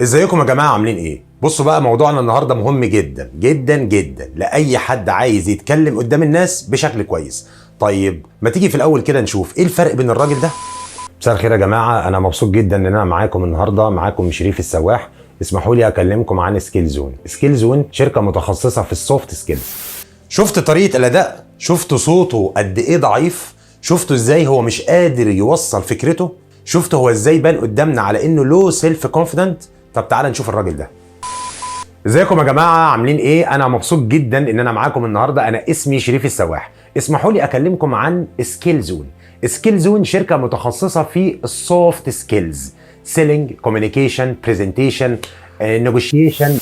ازيكم يا جماعه؟ عاملين ايه؟ بصوا بقى، موضوعنا النهارده مهم جدا جدا جدا لاي حد عايز يتكلم قدام الناس بشكل كويس. طيب ما تيجي في الاول كده نشوف ايه الفرق بين الراجل ده. مساء الخير يا جماعه، انا مبسوط جدا ان انا معاكم النهارده. معاكم شريف السواح. اسمحوا لي اكلمكم عن سكيل زون. سكيل زون شركه متخصصه في السوفت سكيلز. شفت طريقه الاداء؟ شفتوا صوته قد ايه ضعيف؟ شفتوا ازاي هو مش قادر يوصل فكرته؟ شفتوا هو ازاي بان قدامنا على انه لو سيلف كونفيدنت؟ طب تعالى نشوف الراجل ده. ازيكم يا جماعه؟ عاملين ايه؟ انا مبسوط جدا ان انا معاكم النهارده. انا اسمي شريف السواح. اسمحوا لي اكلمكم عن سكيل زون. سكيل زون شركه متخصصه في السوفت سكيلز، سيلينج، كوميونيكيشن، برزنتيشن، نيجوشيشن.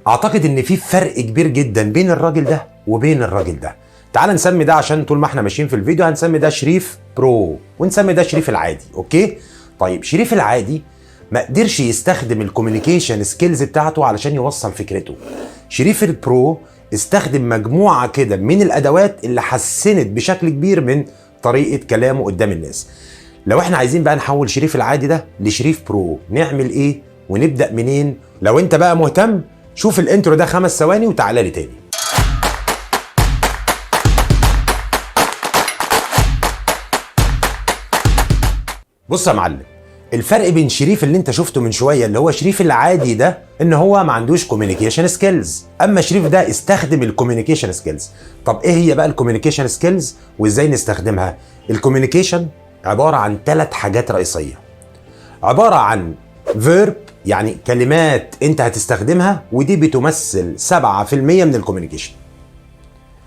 اعتقد ان في فرق كبير جدا بين الراجل ده وبين الراجل ده. تعال نسمي ده، عشان طول ما احنا ماشيين في الفيديو هنسمي ده شريف برو ونسمي ده شريف العادي. اوكي؟ طيب شريف العادي ما قدرش يستخدم الكوميونيكيشن سكيلز بتاعته علشان يوصل فكرته. شريف البرو استخدم مجموعه كده من الادوات اللي حسنت بشكل كبير من طريقه كلامه قدام الناس. لو احنا عايزين بقى نحول شريف العادي ده لشريف برو، نعمل ايه ونبدا منين؟ لو انت بقى مهتم شوف الانترو ده 5 ثواني وتعالى لي تاني. بص يا معلم، الفرق بين شريف اللي انت شفته من شويه اللي هو شريف العادي ده ان هو ما عندوش كوميونيكيشن سكيلز، اما شريف ده استخدم الكوميونيكيشن سكيلز. طب ايه هي بقى الكوميونيكيشن سكيلز وازاي نستخدمها؟ الكوميونيكيشن عباره عن 3 حاجات رئيسيه. عباره عن فيرب، يعني كلمات انت هتستخدمها ودي بتمثل 7% من الكوميونيكيشن.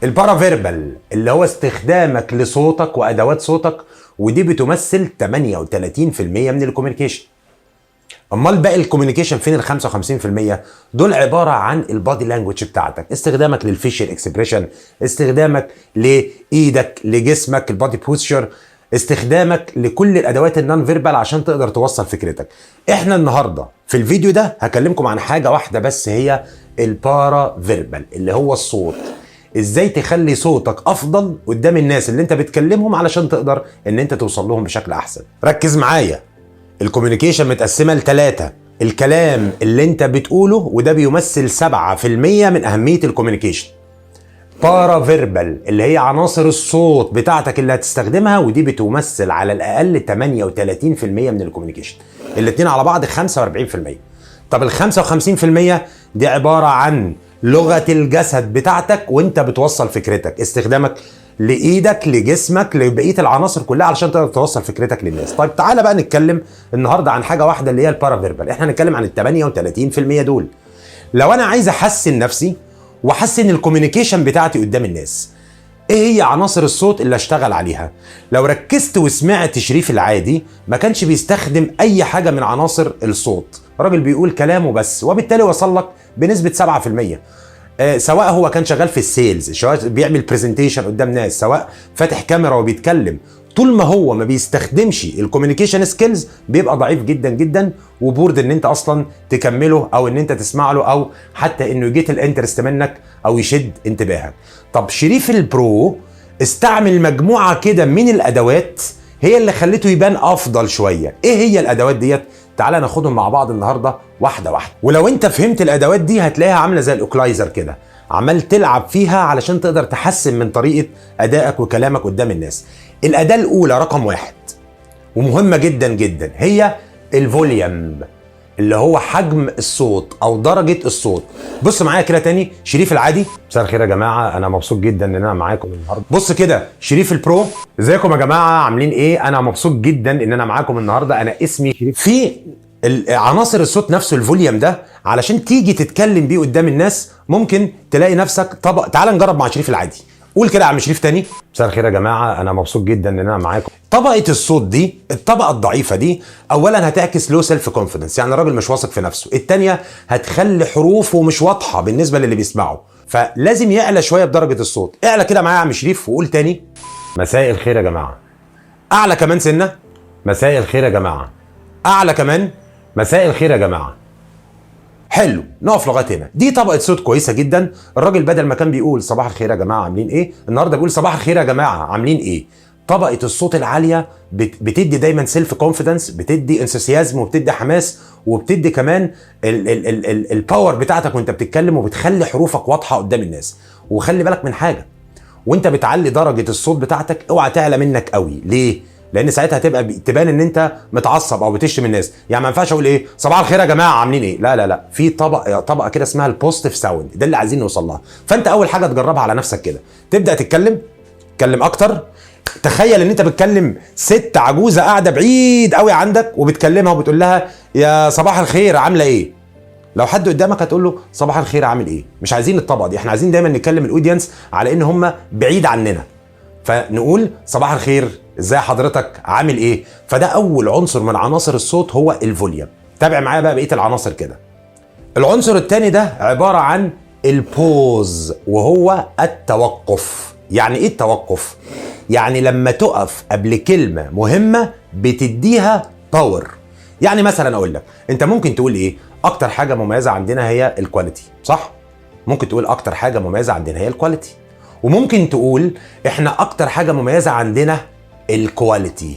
البارافيربال اللي هو استخدامك لصوتك وادوات صوتك ودي بتمثل 38% من الكوميونيكيشن. امال باقي الكوميونيكيشن فين؟ ال 55% دول عباره عن البادي لانجوج بتاعتك، استخدامك للفيشل اكسبريشن، استخدامك لايدك، لجسمك، البادي بوستشر، استخدامك لكل الادوات النون فيربال عشان تقدر توصل فكرتك. احنا النهارده في الفيديو ده هكلمكم عن حاجه واحده بس، هي البارا فيربال اللي هو الصوت. ازاي تخلي صوتك افضل قدام الناس اللي انت بتكلمهم علشان تقدر ان انت توصل لهم بشكل احسن. ركز معايا، الكوميونيكيشن متقسمه ل3. الكلام اللي انت بتقوله وده بيمثل 7% من اهميه الكوميونيكيشن. بارا فيربال اللي هي عناصر الصوت بتاعتك اللي هتستخدمها ودي بتمثل على الاقل 38% من الكوميونيكيشن. الاثنين على بعض 45%. طب ال 55% دي عباره عن لغه الجسد بتاعتك وانت بتوصل فكرتك، استخدامك لايدك، لجسمك، لبقيه العناصر كلها علشان تقدر توصل فكرتك للناس. طيب تعالى بقى نتكلم النهارده عن حاجه واحده اللي هي البارافيربال. احنا هنتكلم عن ال 38% دول. لو انا عايز احسن نفسي واحسن الكوميونيكيشن بتاعتي قدام الناس، ايه هي عناصر الصوت اللي اشتغل عليها؟ لو ركزت وسمعت شريف العادي ما كانش بيستخدم اي حاجه من عناصر الصوت، راجل بيقول كلامه بس وبالتالي وصل لك بنسبه 7%. سواء هو كان شغال في السيلز، سواء بيعمل برزنتيشن قدام ناس، سواء فاتح كاميرا وبيتكلم، طول ما هو ما بيستخدمش الكوميونيكيشن سكيلز بيبقى ضعيف جدا جدا وبورد ان انت اصلا تكمله او ان انت تسمع له او حتى انه يجيت الانترست منك او يشد انتباهك. طب شريف البرو استعمل مجموعه كده من الادوات هي اللي خلته يبان افضل شويه. ايه هي الادوات ديت؟ تعالى ناخدهم مع بعض النهارده واحده واحده، ولو انت فهمت الادوات دي هتلاقيها عامله زي الاوكلايزر كده، عمال تلعب فيها علشان تقدر تحسن من طريقه ادائك وكلامك قدام الناس. الاداه الاولى رقم 1 ومهمه جدا جدا هي الفوليوم اللي هو حجم الصوت او درجه الصوت. بص معايا كده تاني، شريف العادي. مساء الخير يا جماعه، انا مبسوط جدا ان انا معاكم النهارده. بص كده شريف البرو. ازيكم يا جماعه؟ عاملين ايه؟ انا مبسوط جدا ان انا معاكم النهارده. انا اسمي شريف. في عناصر الصوت نفسه الفوليوم ده علشان تيجي تتكلم بيه قدام الناس ممكن تلاقي نفسك تعال نجرب مع شريف العادي. قول كده يا عم شريف تاني. مساء الخير يا جماعه، انا مبسوط جدا ان انا معاكم. طبقه الصوت دي، الطبقه الضعيفه دي، اولا هتعكس لو سيلف كونفيدنس، يعني الراجل مش واثق في نفسه. الثانيه هتخلي حروفه مش واضحه بالنسبه للي بيسمعه، فلازم يعلى شويه بدرجه الصوت. اعلى كده معايا يا عم شريف وقول تاني. مساء الخير يا جماعه. اعلى كمان سنه. مساء الخير يا جماعه. اعلى كمان. مساء الخير يا جماعه. حلو، نقف لغايه هنا. دي طبقه صوت كويسه جدا. الراجل بدل ما كان بيقول صباح الخير يا جماعه عاملين ايه، النهارده بيقول صباح الخير يا جماعه عاملين ايه. طبقه الصوت العاليه بتدي دايما سيلف كونفيدنس، بتدي انثوسيازم وبتدي حماس وبتدي كمان الباور بتاعتك وانت بتتكلم، وبتخلي حروفك واضحه قدام الناس. وخلي بالك من حاجه، وانت بتعلي درجه الصوت بتاعتك اوعى تعلى منك قوي. ليه؟ لان ساعتها تبان ان انت متعصب او بتشتم الناس. يعني ما ينفعش اقول ايه صباح الخير يا جماعه عاملين ايه، لا لا لا، في طبقه كده اسمها البوزيتيف ساوند، ده اللي عايزين نوصل لها. فانت اول حاجه تجربها على نفسك كده، تبدا تتكلم اكتر. تخيل ان انت بتكلم ست عجوزه قاعده بعيد قوي عندك، وبتكلمها وبتقول لها يا صباح الخير عامله ايه. لو حد قدامك هتقول له صباح الخير عامل ايه. مش عايزين الطبقه دي، احنا عايزين دايما نتكلم الاودينس على ان هم بعيد عننا، فنقول صباح الخير ازاي حضرتك عامل ايه. فده اول عنصر من عناصر الصوت هو الفوليوم. تابع معايا بقى بقيه العناصر كده. العنصر الثاني ده عباره عن البوز، وهو التوقف. يعني ايه التوقف؟ يعني لما تقف قبل كلمه مهمه بتديها باور. يعني مثلا اقول لك، انت ممكن تقول ايه اكتر حاجه مميزه عندنا هي الكواليتي، صح؟ ممكن تقول اكتر حاجه مميزه عندنا هي الكواليتي. وممكن تقول احنا اكتر حاجه مميزه عندنا الكواليتي.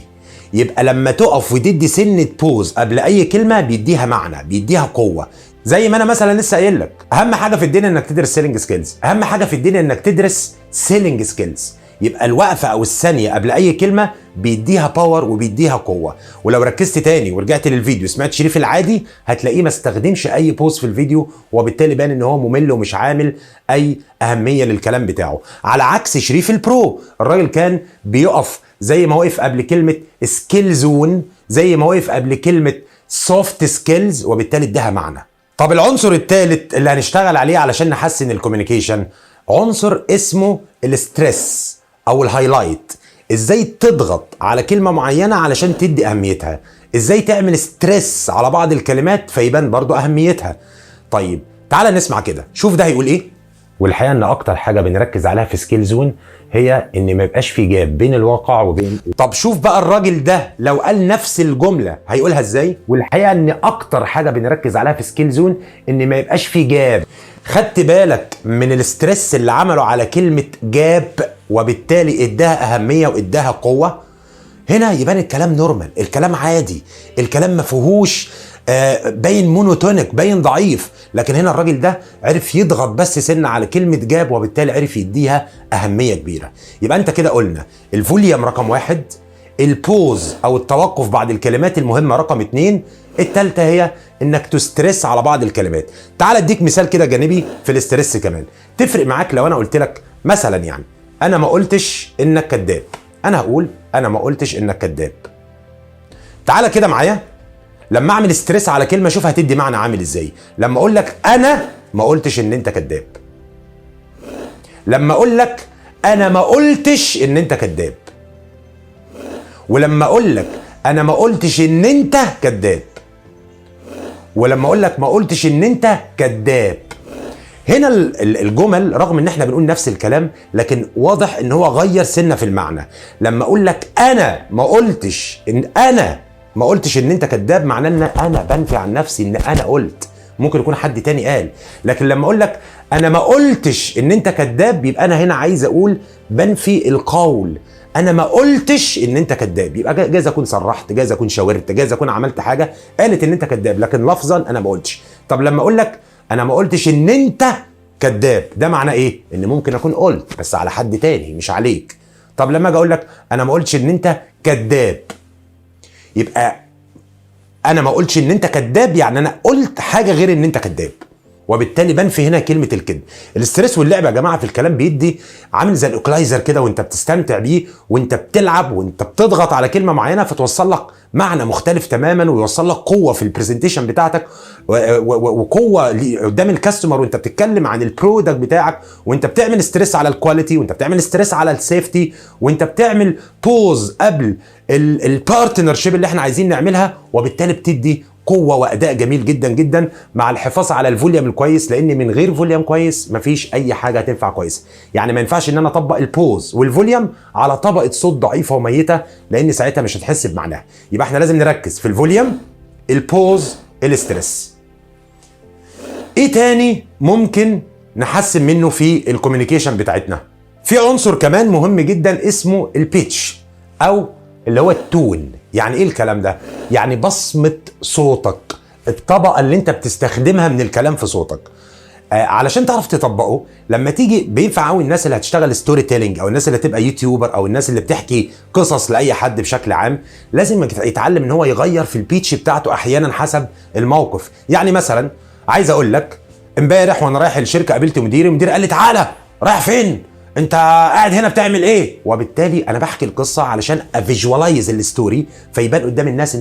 يبقى لما تقف وتدي سنه بوز قبل اي كلمه بيديها معنى، بيديها قوه. زي ما انا مثلا لسه قايل لك، اهم حاجه في الدنيا انك تدرس سيلينج سكيلز، اهم حاجه في الدنيا انك تدرس سيلينج سكيلز. يبقى الوقفه او الثانيه قبل اي كلمه بيديها باور وبيديها قوه. ولو ركزت تاني ورجعت للفيديو سمعت شريف العادي، هتلاقيه ما استخدمش اي بوز في الفيديو، وبالتالي بان ان هو ممل ومش عامل اي اهميه للكلام بتاعه. على عكس شريف البرو، الراجل كان بيقف زي ما وقف قبل كلمه سكيل زون، زي ما وقف قبل كلمه سوفت سكيلز، وبالتالي اداها معنى. طب العنصر الثالث اللي هنشتغل عليه علشان نحسن الكوميونيكيشن عنصر اسمه الاسترس او الهايلايت. ازاي تضغط على كلمه معينه علشان تدي اهميتها، ازاي تعمل ستريس على بعض الكلمات فيبان برضو اهميتها. طيب تعال نسمع كده، شوف ده هيقول ايه. والحقيقه ان اكتر حاجه بنركز عليها في سكيل زون هي ان ما يبقاش في جاب بين الواقع وبين. طب شوف بقى الراجل ده لو قال نفس الجمله هيقولها ازاي. والحقيقه ان اكتر حاجه بنركز عليها في سكيل زون ان ما يبقاش في جاب. خدت بالك من الاسترس اللي عمله على كلمه جاب، وبالتالي اداها اهميه واداها قوه. هنا يبان الكلام نورمال، الكلام عادي، الكلام ما فيهوش باين مونوتونيك، باين ضعيف. لكن هنا الراجل ده عرف يضغط بس سنه على كلمه جاب، وبالتالي عرف يديها اهميه كبيره. يبقى انت كده قلنا الفوليوم رقم 1، البوز او التوقف بعد الكلمات المهمه رقم 2، الثالثه هي انك تسترس على بعض الكلمات. تعال اديك مثال كده جانبي في الاسترس كمان. تفرق معاك لو انا قلت لك مثلا يعني انا ما قلتش انك كذاب، انا هقول انا ما قلتش انك كذاب. تعال كده معايا لما اعمل ستريس على كلمه، شوف هتدي معنى عامل ازاي. لما اقول لك انا ما قلتش ان انت كذاب، لما اقول لك انا ما قلتش ان انت كذاب، ولما اقول لك انا ما قلتش ان انت كذاب، ولما اقول لك ما قلتش ان انت كذاب. هنا الجمل رغم ان احنا بنقول نفس الكلام، لكن واضح ان هو غير سنه في المعنى. لما اقول لك انا ما قلتش ان انت كذاب، معناه ان انا بنفي عن نفسي ان انا قلت، ممكن يكون حد تاني قال. لكن لما اقول لك انا ما قلتش ان انت كذاب، يبقى انا هنا عايز اقول بنفي القول. انا ما قلتش ان انت كذاب، يبقى جايز اكون صرحت، جايز اكون شاورت، جايز اكون عملت حاجه قالت ان انت كذاب، لكن لفظا انا ما قلتش. طب لما اقول لك انا ما قلتش ان انت كذاب، ده معناه ايه؟ ان ممكن اكون قلت بس على حد تاني مش عليك. طب لما اجي اقول لك انا ما قلتش ان انت كذاب، يبقى انا ما قلتش ان انت كذاب، يعني انا قلت حاجه غير ان انت كذاب، وبالتالي بنفي هنا كلمه الكذب. الاسترس واللعب يا جماعه في الكلام بيدي عامل زي الاوكلايزر كده، وانت بتستمتع بيه وانت بتلعب وانت بتضغط على كلمه معينه فتوصل لك معنى مختلف تماما، ويوصل لك قوه في البرزنتيشن بتاعتك وقوه قدام الكاستمر، وانت بتتكلم عن البرودكت بتاعك، وانت بتعمل ستريس على الكواليتي، وانت بتعمل ستريس على السيفتي، وانت بتعمل بوز قبل البارتنر شيب اللي احنا عايزين نعملها، وبالتالي بتدي قوه واداء جميل جدا جدا، مع الحفاظ على الفوليوم الكويس. لان من غير فوليوم كويس مفيش اي حاجه هتنفع كويس. يعني ما ينفعش ان انا اطبق البوز والفوليوم على طبقه صوت ضعيفه وميته، لان ساعتها مش هتحس بمعناها. يبقى احنا لازم نركز في الفوليوم، البوز، الاسترس. ايه تاني ممكن نحسن منه في الكوميونيكيشن بتاعتنا؟ في عنصر كمان مهم جدا اسمه البيتش، او اللي هو التون. يعني ايه الكلام ده؟ يعني بصمة صوتك الطبقه اللي انت بتستخدمها من الكلام في صوتك. علشان تعرف تطبقه لما تيجي بينفع قوي الناس اللي هتشتغل ستوري تيلينج او الناس اللي تبقى يوتيوبر او الناس اللي بتحكي قصص لاي حد بشكل عام، لازم يتعلم ان هو يغير في البيتش بتاعته احيانا حسب الموقف. يعني مثلا عايز اقول لك امبارح وانا رايح الشركه قابلت مديري، المدير قال لي تعالى. رايح فين؟ انت قاعد هنا بتعمل ايه؟ وبالتالي انا بحكي القصه علشان افيجوالايز الستوري فيبان قدام الناس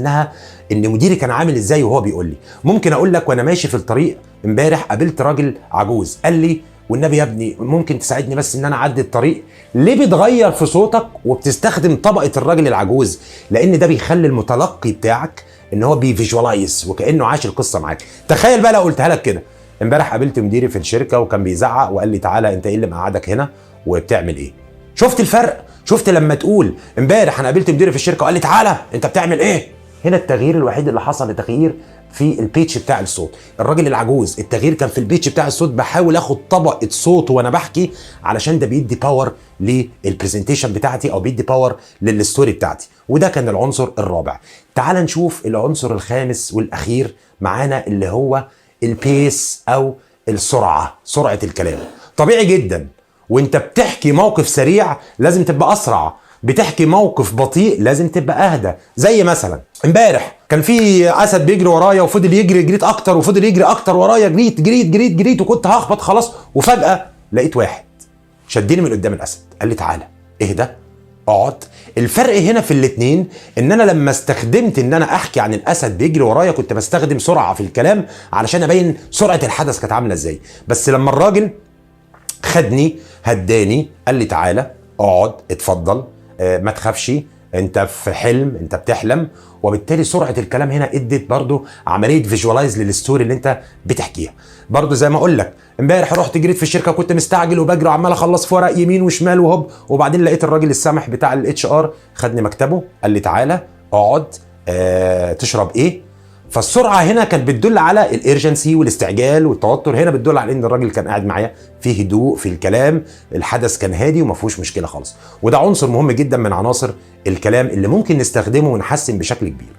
ان مديري كان عامل ازاي وهو بيقول لي. ممكن اقول لك وانا ماشي في الطريق امبارح قابلت راجل عجوز قال لي والنبي يا ابني ممكن تساعدني بس ان انا اعدي الطريق. ليه بتغير في صوتك وبتستخدم طبقه الراجل العجوز؟ لان ده بيخلي المتلقي بتاعك ان هو بيفيجوالايز وكانه عاش القصه معاك. تخيل بقى لو قلتها لك كده، امبارح قابلت مديري في الشركه وكان بيزعق وقال لي تعالى انت ايه اللي مقعدك هنا وبتعمل ايه؟ شفت الفرق؟ شفت لما تقول امبارح انا قابلت مديري في الشركه وقال لي تعالى انت بتعمل ايه؟ هنا التغيير الوحيد اللي حصل تغيير في البيتش بتاع الصوت. الراجل العجوز التغيير كان في البيتش بتاع الصوت، بحاول اخد طبقه صوت وانا بحكي علشان ده بيدي باور للبرزنتيشن بتاعتي او بيدي باور للستوري بتاعتي، وده كان العنصر الرابع. تعال نشوف العنصر الخامس والاخير معانا اللي هو البيس او السرعه، سرعه الكلام. طبيعي جدا وانت بتحكي موقف سريع لازم تبقى اسرع، بتحكي موقف بطيء لازم تبقى اهدى. زي مثلا امبارح كان في اسد بيجري ورايا وفضل يجري، جريت اكتر وفضل يجري اكتر ورايا، جريت جريت جريت جريت وكنت هخبط خلاص، وفجاه لقيت واحد شدني من قدام الاسد قال لي تعالى اهدى اقعد. الفرق هنا في الاتنين ان انا لما استخدمت ان انا احكي عن الاسد بيجري ورايا كنت بستخدم سرعه في الكلام علشان ابين سرعه الحدث كانت عامله ازاي. بس لما الراجل خدني هداني قال لي تعالى اقعد اتفضل ما تخافش انت في حلم انت بتحلم، وبالتالي سرعه الكلام هنا ادت برضو عمليه فيجوالايز للستوري اللي انت بتحكيها. برضو زي ما اقول لك امبارح رحت جريت في الشركه كنت مستعجل وبجري وعمال اخلص في ورق يمين وشمال وهوب، وبعدين لقيت الراجل السامح بتاع الاتش ار خدني مكتبه قال لي تعالى اقعد تشرب ايه. فالسرعه هنا كانت بتدل على الارجنسي والاستعجال والتوتر، هنا بتدل على ان الراجل كان قاعد معايا في هدوء في الكلام، الحدث كان هادي وما فيهوش مشكله خالص. وده عنصر مهم جدا من عناصر الكلام اللي ممكن نستخدمه ونحسن بشكل كبير.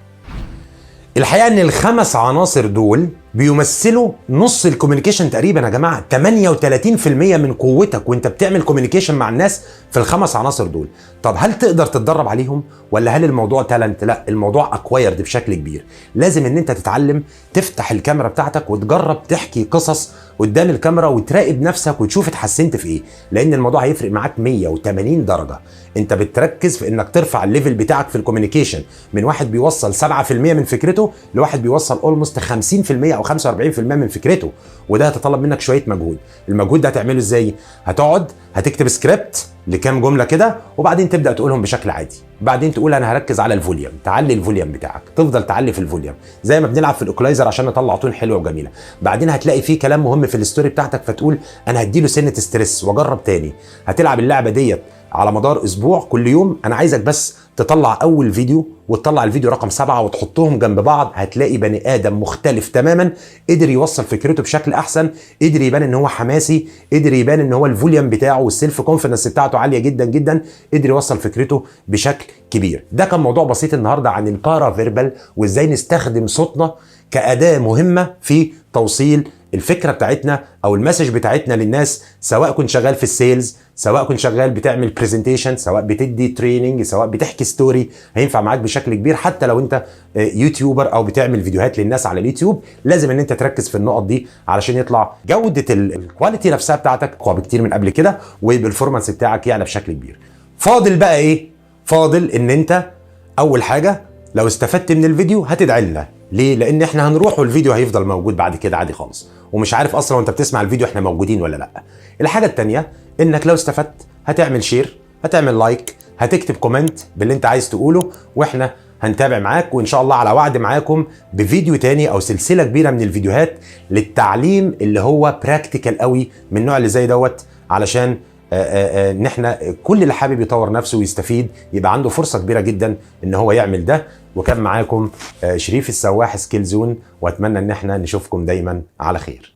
الحقيقه ان الخمس عناصر دول بيمثلوا نص الكوميونيكيشن تقريبا يا جماعه. 38% من قوتك وانت بتعمل كوميونيكيشن مع الناس في الخمس عناصر دول. طب هل تقدر تتدرب عليهم ولا هل الموضوع تالنت؟ لا، الموضوع اكوايرد بشكل كبير. لازم ان انت تتعلم تفتح الكاميرا بتاعتك وتجرب تحكي قصص قدام الكاميرا وتراقب نفسك وتشوف اتحسنت في ايه، لان الموضوع هيفرق معاك 180 درجه. انت بتركز في انك ترفع الليفل بتاعك في الكوميونيكيشن من واحد بيوصل 7% من فكرته لواحد بيوصل اولموست 50% او 45% من فكرته، وده هيتطلب منك شويه مجهود. المجهود ده هتعمله ازاي؟ هتقعد هتكتب سكريبت لكام جمله كده وبعدين تبدا تقولهم بشكل عادي، بعدين تقول انا هركز على الفوليوم، تعلي الفوليوم بتاعك، تفضل تعلي في الفوليوم زي ما بنلعب في الاوكلايزر عشان نطلع تون حلوه وجميله. بعدين هتلاقي فيه كلام مهم في الستوري بتاعتك فتقول انا هديله سنه ستريس واجرب تاني. هتلعب اللعبه ديت على مدار اسبوع كل يوم. انا عايزك بس تطلع اول فيديو وتطلع الفيديو رقم 7 وتحطهم جنب بعض، هتلاقي بني ادم مختلف تماما، قدر يوصل فكرته بشكل احسن، قدر يبان ان هو حماسي، قدر يبان ان هو الفوليوم بتاعه والسيلف كونفيدنس بتاعته عاليه جدا جدا، قدر يوصل فكرته بشكل كبير. ده كان موضوع بسيط النهارده عن البارا فيربال وازاي نستخدم صوتنا كاداه مهمه في توصيل الفكره بتاعتنا او المسج بتاعتنا للناس، سواء كنت شغال في السيلز، سواء كنت شغال بتعمل برزنتيشن، سواء بتدي تريننج، سواء بتحكي ستوري، هينفع معاك بشكل كبير. حتى لو انت يوتيوبر او بتعمل فيديوهات للناس على اليوتيوب، لازم ان انت تركز في النقط دي علشان يطلع جوده الكواليتي نفسها بتاعتك اقوى بكتير من قبل كده والبرفورمانس بتاعك يعلى بشكل كبير. فاضل بقى ايه؟ فاضل ان انت اول حاجه لو استفدت من الفيديو هتدعي لنا. ليه؟ لان احنا هنروح والفيديو هيفضل موجود بعد كده عادي خالص، ومش عارف اصلا وانت بتسمع الفيديو احنا موجودين ولا لا. الحاجه التانيه انك لو استفدت هتعمل شير، هتعمل لايك، هتكتب كومنت باللي انت عايز تقوله، واحنا هنتابع معاك. وان شاء الله على وعد معاكم بفيديو تاني او سلسله كبيره من الفيديوهات للتعليم اللي هو براكتيكال قوي من النوع اللي زي دوت، علشان ان احنا كل اللي حابب يطور نفسه ويستفيد يبقى عنده فرصه كبيره جدا ان هو يعمل ده. وكان معاكم شريف السواح سكيل زون، واتمنى ان احنا نشوفكم دايما على خير.